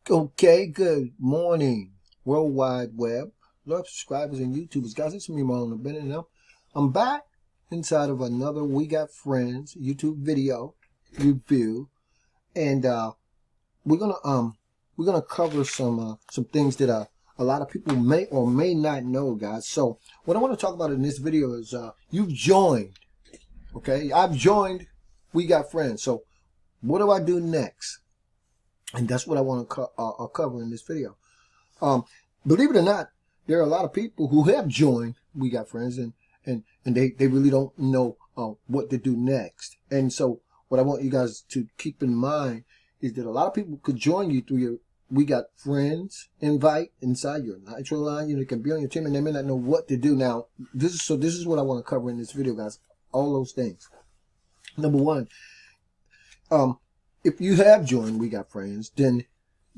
Okay, good morning, World Wide Web, love subscribers and YouTubers. Guys, it's me, Marlon, Bennett, and I'm back inside of another We Got Friends YouTube video review, and we're gonna cover some things that a lot of people may or may not know, guys. So what I want to talk about in this video is you've joined. Okay, I've joined We Got Friends. So what do I do next? And that's what I want to cover in this video. Believe it or not, there are a lot of people who have joined We Got Friends, and they really don't know what to do next. And so what I want you guys to keep in mind is that a lot of people could join you through your We Got Friends invite inside your nitroline. You know, they can be on your team and they may not know what to do. Now, this is what I want to cover in this video, guys. All those things. Number one, if you have joined We Got Friends, then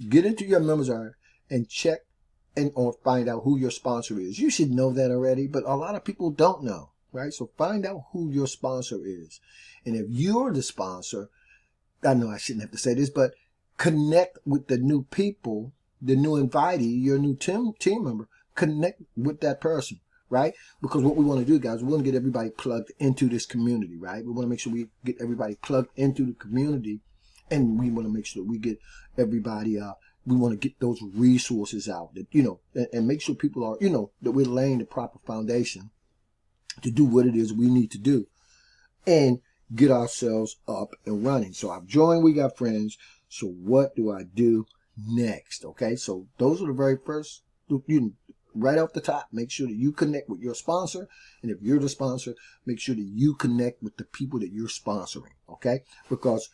get into your members area and check or find out who your sponsor is. You should know that already, but a lot of people don't know, right? So find out who your sponsor is. And if you're the sponsor, I know I shouldn't have to say this, but connect with the new people, the new invitee, your new team member. Connect with that person, right? Because what we want to do, guys, we want to get everybody plugged into this community, right? We want to make sure we get everybody plugged into the community. And we want to make sure that we get everybody, we want to get those resources out, that, you know, and make sure people are, you know, that we're laying the proper foundation to do what it is we need to do and get ourselves up and running. So I've joined We Got Friends. So what do I do next? Okay, so those are the very first, right off the top, make sure that you connect with your sponsor. And if you're the sponsor, make sure that you connect with the people that you're sponsoring. Okay, because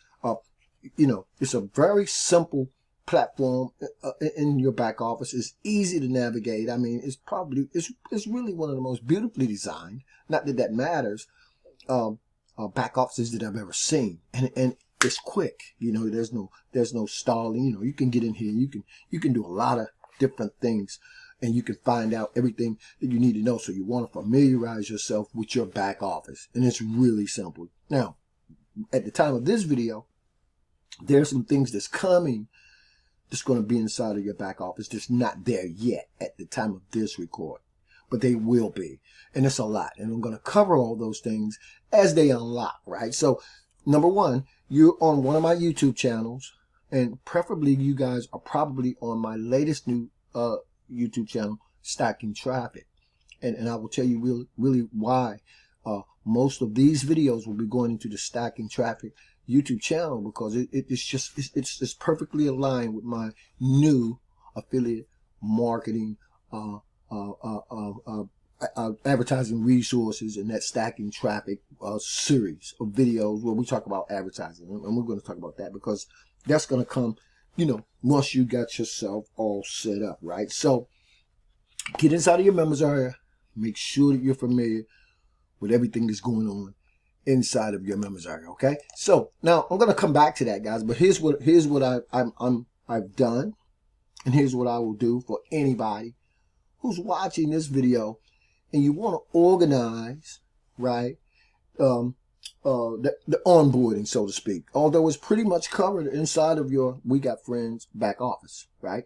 you know, it's a very simple platform in your back office. It's easy to navigate. I mean, it's really one of the most beautifully designed, not that that matters, back offices that I've ever seen. And it's quick. You know, there's no stalling. You know, you can get in here. You can do a lot of different things, and you can find out everything that you need to know. So you want to familiarize yourself with your back office, and it's really simple. Now, at the time of this video, there's some things that's coming that's going to be inside of your back office that's not there yet at the time of this record, but they will be, and it's a lot, and I'm going to cover all those things as they unlock, right? So number one, you're on one of my YouTube channels, and preferably you guys are probably on my latest new YouTube channel, Stacking Traffic, and I will tell you really why most of these videos will be going into the Stacking Traffic YouTube channel, because it's perfectly aligned with my new affiliate marketing advertising resources, and that Stacking Traffic series of videos where we talk about advertising, and we're going to talk about that because that's going to come, you know, once you got yourself all set up, right? So get inside of your members area, make sure that you're familiar with everything that's going on inside of your members area. Okay, so now I'm going to come back to that, guys, but here's what I've done, and here's what I will do for anybody who's watching this video and you want to organize, right, the onboarding, so to speak, although it's pretty much covered inside of your We Got Friends back office, right?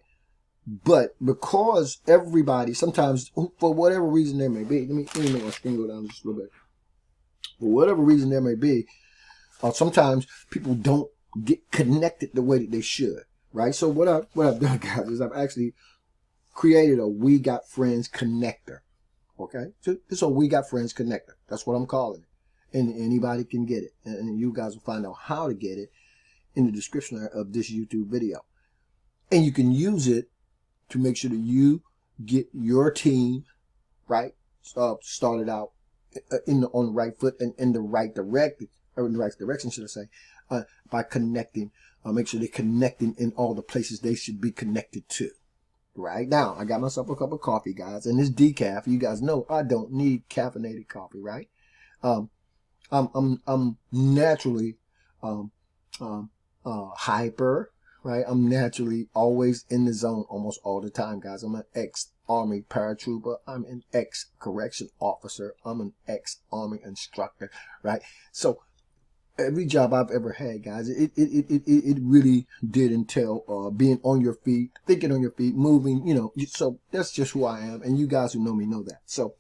But because everybody sometimes, for whatever reason there may be, let me make my screen go down just a little bit. For whatever reason there may be, sometimes people don't get connected the way that they should, right? So what I've done, guys, is I've actually created a We Got Friends connector. Okay, so it's a We Got Friends connector. That's what I'm calling it, and anybody can get it, and you guys will find out how to get it in the description of this YouTube video, and you can use it to make sure that you get your team right started out on the right foot and in the right direction, or in the right direction, should I say, by connecting. Make sure they're connecting in all the places they should be connected to. Right now, I got myself a cup of coffee, guys, and this decaf. You guys know I don't need caffeinated coffee, right? I'm naturally hyper, right? I'm naturally always in the zone almost all the time, guys. I'm an ex-Army paratrooper. I'm an ex-correction officer. I'm an ex-Army instructor, right? So every job I've ever had, guys, it really did entail being on your feet, thinking on your feet, moving, you know. So that's just who I am, and you guys who know me know that. So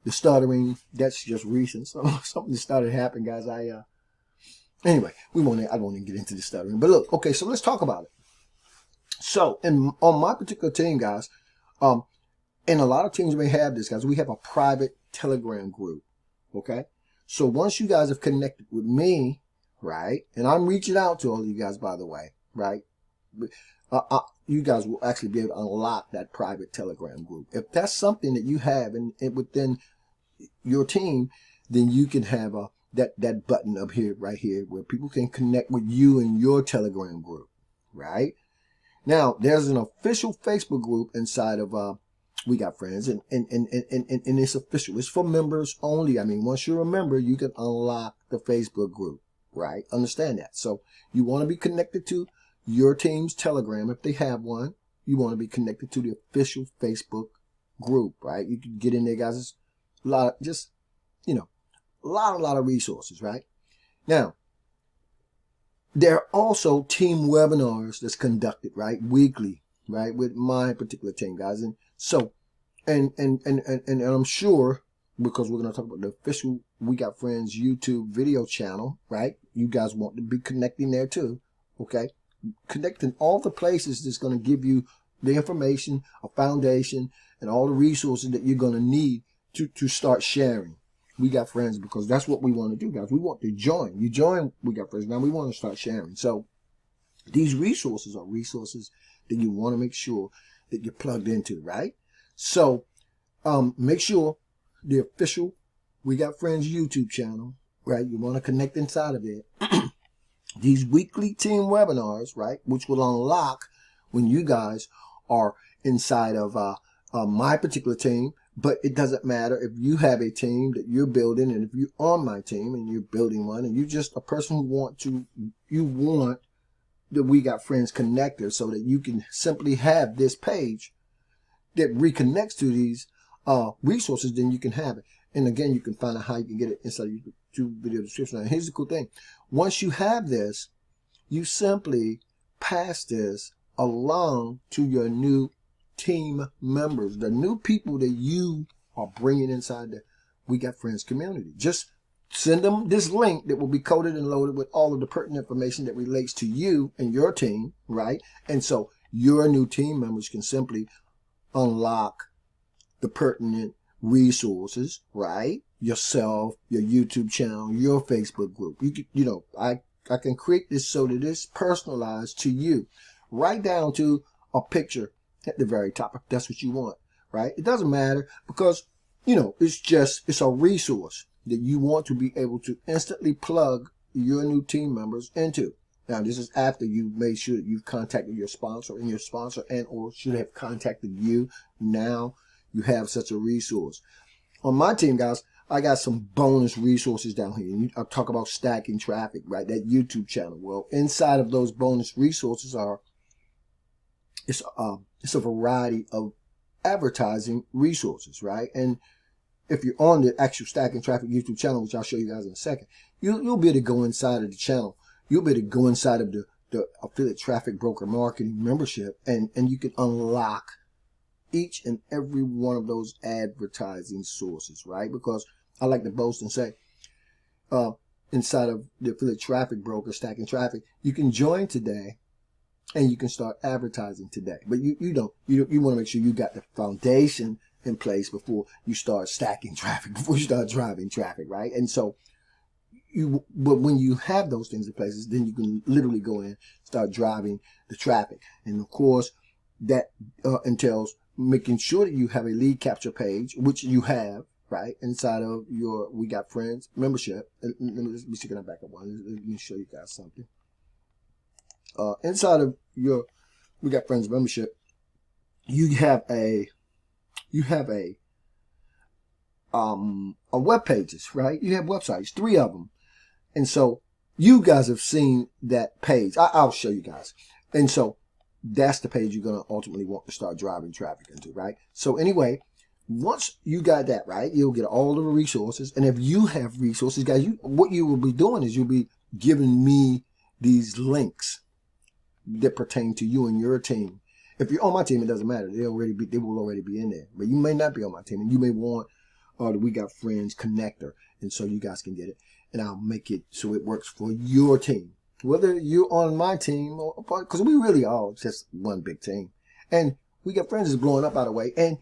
the stuttering, that's just recent. So something that started happening, guys. Anyway, I won't even get into the stuttering. But look, okay, so let's talk about it. So on my particular team, guys, and a lot of teams may have this, guys, we have a private Telegram group, okay? So once you guys have connected with me, right, and I'm reaching out to all of you guys, by the way, right, you guys will actually be able to unlock that private Telegram group. If that's something that you have and within your team, then you can have that button up here, right here, where people can connect with you in your Telegram group, right? Now, there's an official Facebook group inside of We Got Friends, and it's official. It's for members only. I mean, once you're a member, you can unlock the Facebook group, right? Understand that. So you want to be connected to your team's Telegram if they have one. You want to be connected to the official Facebook group, right? You can get in there, guys. It's a lot of, just, you know, a lot of resources, right? Now, there are also team webinars that's conducted, right, weekly, right, with my particular team, guys. And so, and I'm sure, because we're going to talk about the official We Got Friends YouTube video channel, right? You guys want to be connecting there too, okay? Connecting all the places that's going to give you the information, a foundation, and all the resources that you're going to need to start sharing We Got Friends, because that's what we want to do, guys. We want to join. You join We Got Friends. Now we want to start sharing. So these resources are resources that you want to make sure that you're plugged into, right? So make sure the official We Got Friends YouTube channel, right? You want to connect inside of it. These weekly team webinars, right, which will unlock when you guys are inside of my particular team. But it doesn't matter if you have a team that you're building, and if you're on my team and you're building one, and you're just a person who you want the We Got Friends connector, so that you can simply have this page that reconnects to these resources, then you can have it. And again, you can find out how you can get it inside your YouTube video description. Now, here's the cool thing. Once you have this, you simply pass this along to your new team members, the new people that you are bringing inside the We Got Friends community. Just send them this link that will be coded and loaded with all of the pertinent information that relates to you and your team, right? And so your new team members can simply unlock the pertinent resources, right? Yourself, your YouTube channel, your Facebook group. You can, you know, I can create this so that it's personalized to you, right down to a picture at the very top, if that's what you want, right? It doesn't matter, because, you know, it's a resource that you want to be able to instantly plug your new team members into. Now, this is after you've made sure that you've contacted your sponsor, and your sponsor or should have contacted you. Now you have such a resource. On my team, guys, I got some bonus resources down here. I'll talk about stacking traffic, right? That YouTube channel. Well, inside of those bonus resources it's a variety of advertising resources, right? And if you're on the actual Stacking Traffic YouTube channel, which I'll show you guys in a second, you'll be able to go inside of the channel. You'll be able to go inside of the affiliate traffic broker marketing membership, and you can unlock each and every one of those advertising sources, right? Because I like to boast and say, inside of the affiliate traffic broker, Stacking Traffic, you can join today and you can start advertising today. But you want to make sure you got the foundation in place before you start stacking traffic, before you start driving traffic, right? And so but when you have those things in place, then you can literally go in, start driving the traffic. And of course, that entails making sure that you have a lead capture page, which you have, right, inside of your We Got Friends membership. Let me see, can I back up one? Let me show you guys something. Inside of your We Got Friends membership, you have a web pages, right? You have websites, 3 of them. And so you guys have seen that page. I'll show you guys. And so that's the page you're going to ultimately want to start driving traffic into, right? So anyway, once you got that, right, you'll get all of the resources. And if you have resources, guys, what you will be doing is you'll be giving me these links that pertain to you and your team. If you're on my team, it doesn't matter. They will already be in there. But you may not be on my team, and you may want the We Got Friends connector, and so you guys can get it. And I'll make it so it works for your team, whether you're on my team or because we really are just one big team. And We Got Friends is blowing up, by the way, and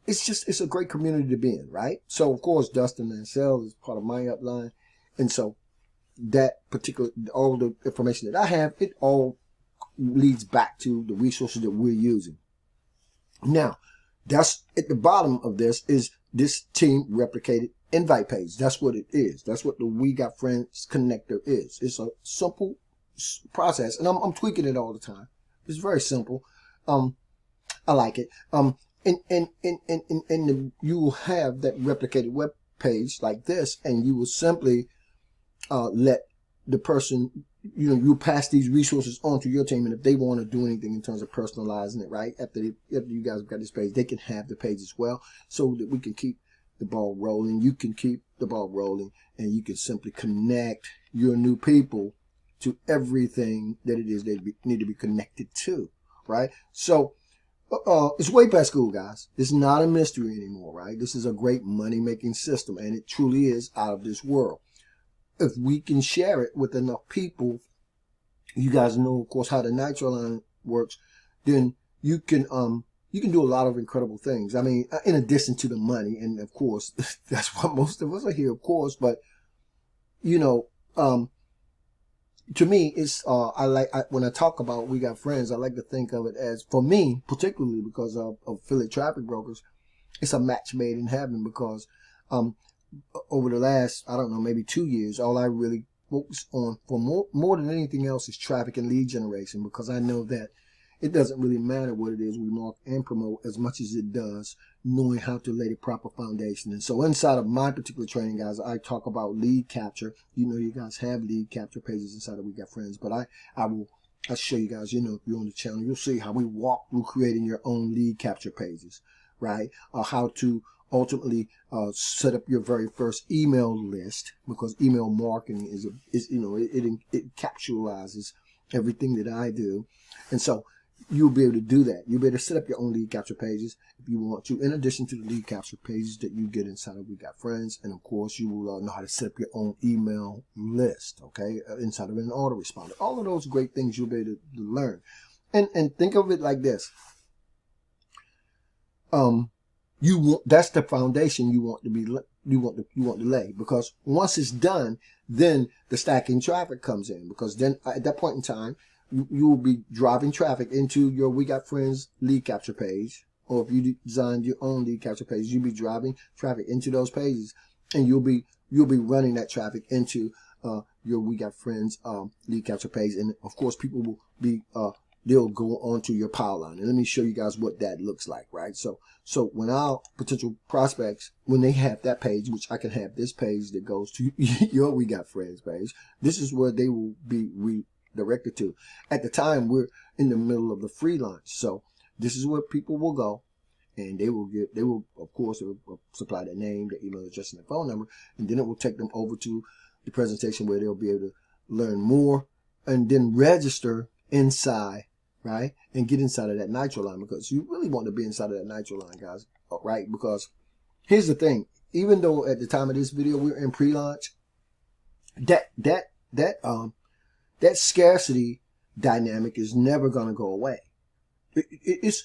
it's a great community to be in, right? So of course, Dustin Mansell is part of my upline, and so that particular all the information that I have, it all leads back to the resources that we're using. Now, that's at the bottom of this is this team replicated invite page. That's what it is. That's what the We Got Friends connector is. It's a simple process, and I'm tweaking it all the time. It's very simple. I like it. And you will have that replicated web page like this, and you will simply let the person, you pass these resources on to your team, and if they want to do anything in terms of personalizing it, right, after you guys have got this page, they can have the page as well, so that we can keep the ball rolling. You can keep the ball rolling, and you can simply connect your new people to everything that it is they need to be connected to, right? So it's way past school, guys. It's not a mystery anymore, right? This is a great money-making system, and it truly is out of this world. If we can share it with enough people, you guys know, of course, how the nitroline works, then you can do a lot of incredible things. I mean, in addition to the money, and of course, that's what most of us are here, of course, but, to me, it's, when I talk about We Got Friends, I like to think of it as, for me, particularly because of affiliate traffic brokers, it's a match made in heaven, because, over the last, I don't know, maybe 2 years, all I really focus on for more than anything else is traffic and lead generation, because I know that it doesn't really matter what it is we market and promote as much as it does knowing how to lay the proper foundation. And so inside of my particular training, guys, I talk about lead capture. You guys have lead capture pages inside of We Got Friends, but I'll show you guys, if you're on the channel, you'll see how we walk through creating your own lead capture pages, right? How to ultimately set up your very first email list, because email marketing it capsulizes everything that I do. And so you'll be able to do that. You'll be able to set up your own lead capture pages if you want to, in addition to the lead capture pages that you get inside of We Got Friends. And of course, you will know how to set up your own email list, okay, inside of an autoresponder. All of those great things you'll be able to learn. And think of it like this. That's the foundation you want to lay, because once it's done, then the stacking traffic comes in, because then at that point in time, you will be driving traffic into your We Got Friends lead capture page, or if you designed your own lead capture page, you'll be driving traffic into those pages, and you'll be running that traffic into your We Got Friends lead capture page, and of course people will be they'll go onto your power line. And let me show you guys what that looks like, right? So when our potential prospects, when they have that page, which I can have this page that goes to your We Got Friends page, this is where they will be redirected to. At the time, we're in the middle of the free launch. So this is where people will go, and they will, of course, supply their name, their email address, and their phone number, and then it will take them over to the presentation where they'll be able to learn more and then register inside, right? And get inside of that nitroline, because you really want to be inside of that nitroline, guys, right? Because here's the thing, even though at the time of this video we're in pre-launch, that scarcity dynamic is never going to go away. It's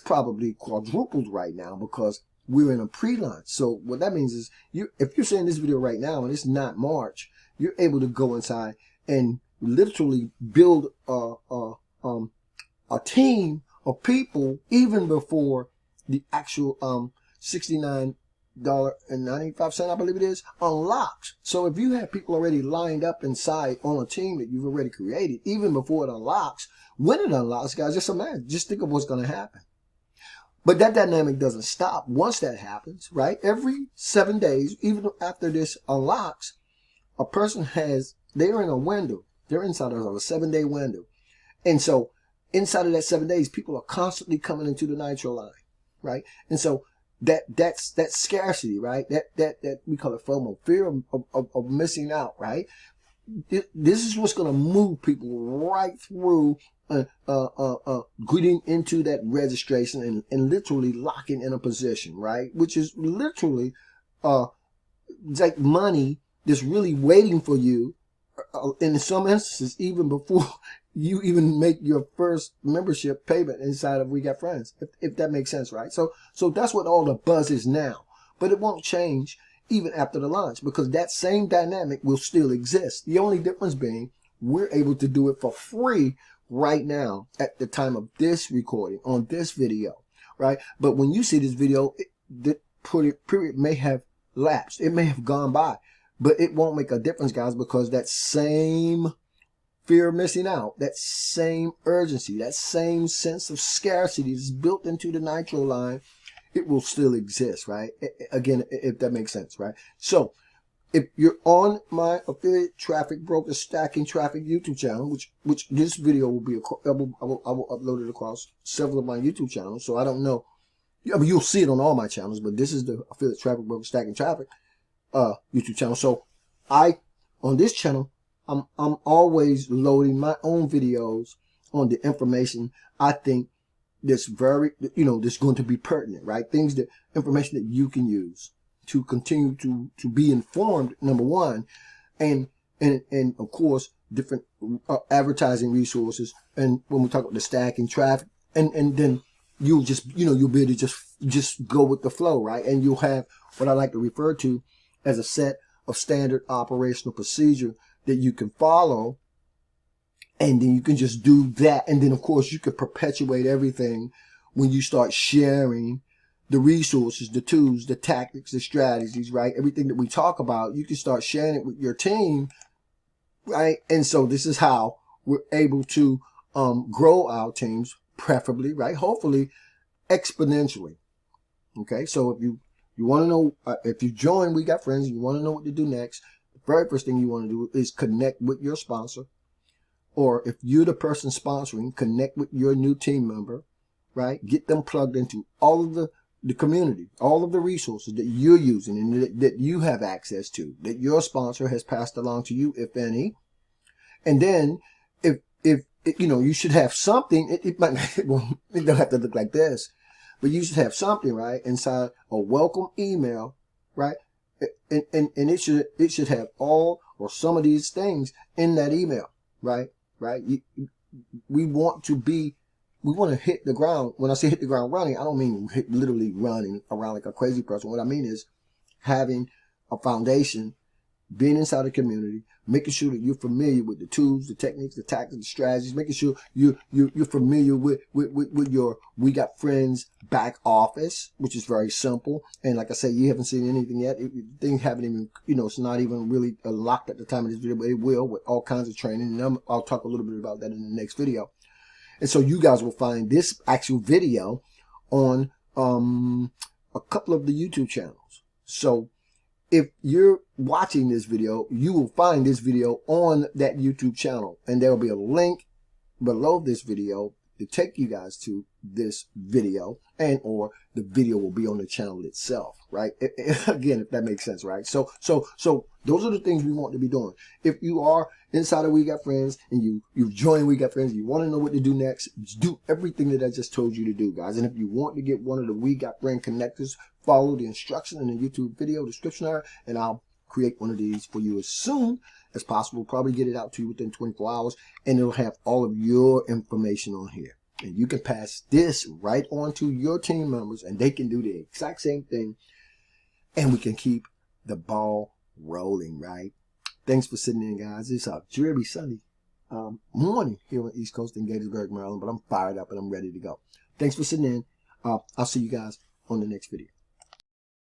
probably quadrupled right now, because we're in a pre-launch. So what that means is, if you're seeing this video right now and it's not March, you're able to go inside and literally build a team of people even before the actual $69.95, I believe it is, unlocks. So if you have people already lined up inside on a team that you've already created, even before it unlocks, when it unlocks, guys, just think of what's going to happen. But that dynamic doesn't stop once that happens, right? Every 7 days, even after this unlocks, a person they're in a window. They're inside of a 7-day window. And so inside of that 7 days, people are constantly coming into the nitro line, right? And so that's scarcity, right? That we call it FOMO, fear of missing out, right? this is what's going to move people right through getting into that registration and literally locking in a position, right? Which is literally it's like money that's really waiting for you in some instances, even before you even make your first membership payment inside of We Got Friends, if that makes sense, right? So that's what all the buzz is now, but it won't change even after the launch, because that same dynamic will still exist. The only difference being we're able to do it for free right now at the time of this recording on this video, right? But when you see this video, the period may have lapsed. It may have gone by, but it won't make a difference, guys, because that same fear of missing out, that same urgency, that same sense of scarcity is built into the nitroline. It will still exist, right? Again, if that makes sense, right? So if you're on my affiliate traffic broker stacking traffic YouTube channel, which this video will be, I will upload it across several of my YouTube channels. So I don't know, I mean, you'll see it on all my channels, but this is the affiliate traffic broker stacking traffic YouTube channel. So on this channel, I'm always loading my own videos on the information I think that's very, that's going to be pertinent, right? Information that you can use to continue to be informed, number one, and of course, different advertising resources. And when we talk about the stacking traffic, and then you'll just, you'll be able to just go with the flow, right? And you'll have what I like to refer to as a set of standard operational procedure that you can follow. And then you can just do that. And then, of course, you can perpetuate everything when you start sharing the resources, the tools, the tactics, the strategies, right? Everything that we talk about, you can start sharing it with your team, right? And so this is how we're able to grow our teams, preferably, right? Hopefully, exponentially. Okay, so if you want to know, if you join We Got Friends, and you want to know what to do next, the very first thing you want to do is connect with your sponsor. Or if you're the person sponsoring, connect with your new team member, right? Get them plugged into all of the community, all of the resources that you're using and that you have access to, that your sponsor has passed along to you, if any. And then if you should have something, it might not, it don't have to look like this, but you should have something, right, inside a welcome email, right? And it should have all or some of these things in that email, right? Right? We want to hit the ground. When I say hit the ground running, I don't mean literally running around like a crazy person. What I mean is having a foundation, being inside the community, making sure that you're familiar with the tools, the techniques, the tactics, the strategies, making sure you're familiar with your We Got Friends back office, which is very simple. And like I said, you haven't seen anything yet. Things haven't even, it's not even really locked at the time of this video, but it will with all kinds of training. And I'll talk a little bit about that in the next video. And so you guys will find this actual video on a couple of the YouTube channels. So if you're watching this video, you will find this video on that YouTube channel, and there will be a link below this video to take you guys to this video, and or the video will be on the channel itself, right? Again, if that makes sense, right? So those are the things we want to be doing. If you are inside of We Got Friends and you've joined We Got Friends, you want to know what to do next, do everything that I just told you to do, guys. And if you want to get one of the We Got Friend connectors, follow the instruction in the YouTube video description area, and I'll create one of these for you as soon as possible. Probably get it out to you within 24 hours, and it'll have all of your information on here. And you can pass this right on to your team members, and they can do the exact same thing, and we can keep the ball rolling, right? Thanks for sitting in, guys. It's a dreary Sunday morning here on the East Coast in Gettysburg, Maryland, but I'm fired up and I'm ready to go. Thanks for sitting in. I'll see you guys on the next video.